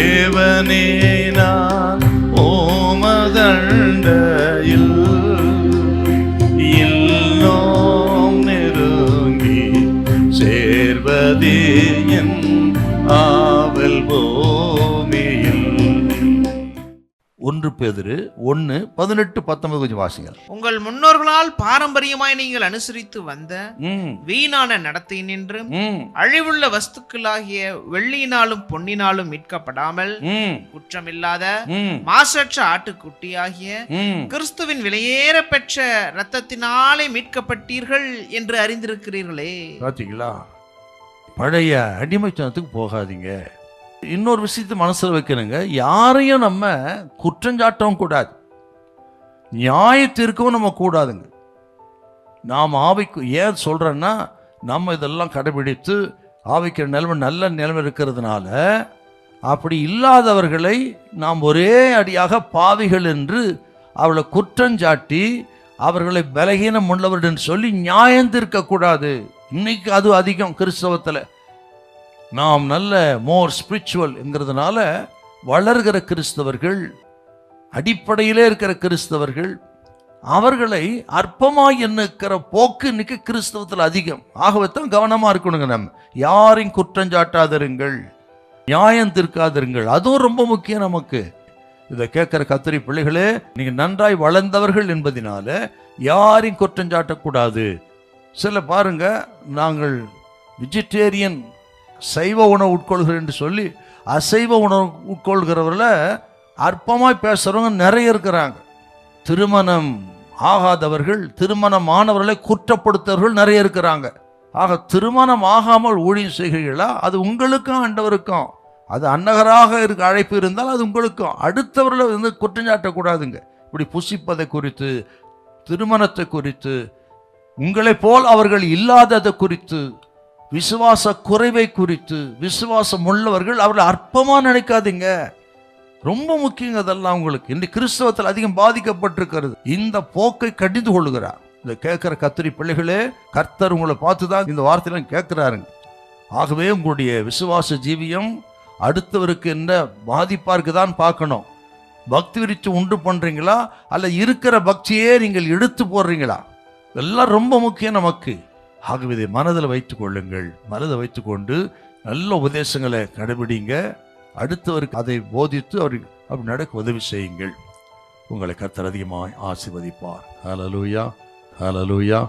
தேவனே நான் ஓமதண்டையில் இல்லோம் நெருங்கி சேர்வதே என் ஆவல் பூமியில். 1 பேதுரு 1:18-19 கொஞ்சம் வாசிங்க. உங்கள் முன்னோர்களால் பாரம்பரியமாய் நீங்கள் அனுசரித்து வந்த வீணான நடத்தை நின்று அழிவுள்ள வஸ்துக்களாகிய வெள்ளியினாலும் பொன்னினாலும் மீட்கப்படாமல் குற்றமில்லாத மாசற்ற ஆட்டுக்குட்டியாகிய கிறிஸ்துவின் விலையேற பெற்ற இரத்தத்தினாலே மீட்கப்பட்டீர்கள் என்று அறிந்திருக்கிறீர்களே. பாத்தீங்களா? பழைய அடிமைத்தனத்துக்கு போகாதீங்க. இன்னொரு விஷயத்தை மனசில் வைக்கணுங்க, யாரையும் நம்ம குற்றஞ்சாட்டவும் கூடாது, நியாயத்திற்கவும் நம்ம கூடாதுங்க. நாம் ஆவிக்கு ஏன் சொல்கிறேன்னா, நம்ம இதெல்லாம் கடைபிடித்து ஆவிக்கிற நிலைமை நல்ல நிலைமை இருக்கிறதுனால அப்படி இல்லாதவர்களை நாம் ஒரே அடியாக பாவிகள் என்று அவளை குற்றஞ்சாட்டி அவர்களை பலகீனம் உள்ளவர்கள் என்று சொல்லி நியாயந்திருக்கக்கூடாது. இன்னைக்கு அது அதிகம் கிறிஸ்தவத்தில். நாம் நல்ல மோர் ஸ்பிரிச்சுவல் என்கிறதுனால வளர்கிற கிறிஸ்தவர்கள், அடிப்படையிலே இருக்கிற கிறிஸ்தவர்கள், அவர்களை அற்பமாய் எண்ணுக்கிற போக்கு இன்னைக்கு கிறிஸ்தவத்தில் அதிகம். ஆகவே தான் கவனமாக இருக்கணுங்க. நம்ம யாரையும் குற்றஞ்சாட்டாதிருங்கள், நியாயம் தீர்க்காதிருங்கள். அதுவும் ரொம்ப முக்கியம் நமக்கு. இதை கேட்குற கத்திரி பிள்ளைகளே, நீங்கள் நன்றாய் வளர்ந்தவர்கள் என்பதனால யாரையும் குற்றஞ்சாட்டக்கூடாது. சில பாருங்க, நாங்கள் வெஜிடேரியன் சைவ உணவு உட்கொள்கிறேன் என்று சொல்லி அசைவ உணவு உட்கொள்கிறவர்கள அற்பமாய் பேசுகிறவங்க நிறைய இருக்கிறாங்க. திருமணம் ஆகாதவர்கள், திருமணமானவர்களை குற்றப்படுத்தவர்கள் நிறைய இருக்கிறாங்க. ஆக திருமணம் ஆகாமல் ஊழியம் செய்கிறீர்களா, அது உங்களுக்கும் ஆண்டவருக்கும். அது அன்னகராக இருக்க அழைப்பு இருந்தால் அது உங்களுக்கும். அடுத்தவர்களை வந்து குற்றஞ்சாட்டக்கூடாதுங்க. இப்படி புசிப்பதை குறித்து, திருமணத்தை குறித்து, உங்களை போல் அவர்கள் இல்லாததை குறித்து, விசுவாச குறைவை குறித்து, விசுவாசம் உள்ளவர்கள் அவர்கள் அற்பமாக நினைக்காதீங்க. ரொம்ப முக்கியம் அதெல்லாம். உங்களுக்கு இந்த கிறிஸ்தவத்தில் அதிகம் பாதிக்கப்பட்டிருக்கிறது. இந்த போக்கை கடிந்து கொள்ளுகிறார். இதை கேட்கிற கத்திரி பிள்ளைகளே, கர்த்தர் உங்களை பார்த்துதான் இந்த வார்த்தையெல்லாம் கேட்கிறாருங்க. ஆகவே உங்களுடைய விசுவாச ஜீவியம் அடுத்தவருக்கு என்ன பாதிப்பாருக்கு தான் பார்க்கணும். பக்தி விரித்து உண்டு பண்றீங்களா, அல்ல இருக்கிற பக்தியே நீங்கள் எடுத்து போடுறீங்களா, இதெல்லாம் ரொம்ப முக்கியம் நமக்கு. ஆகவே இதை மனதில் வைத்துக் கொள்ளுங்கள். மனதை வைத்துக்கொண்டு நல்ல உபதேசங்களை கடைபிடிங்க. அடுத்தவருக்கு அதை போதித்து அவருக்கு அப்படி நடக்க உதவி செய்யுங்கள். உங்களை கர்த்தர் அதிகமாய் ஆசீர்வதிப்பார். ஹல்லேலூயா, ஹல்லேலூயா.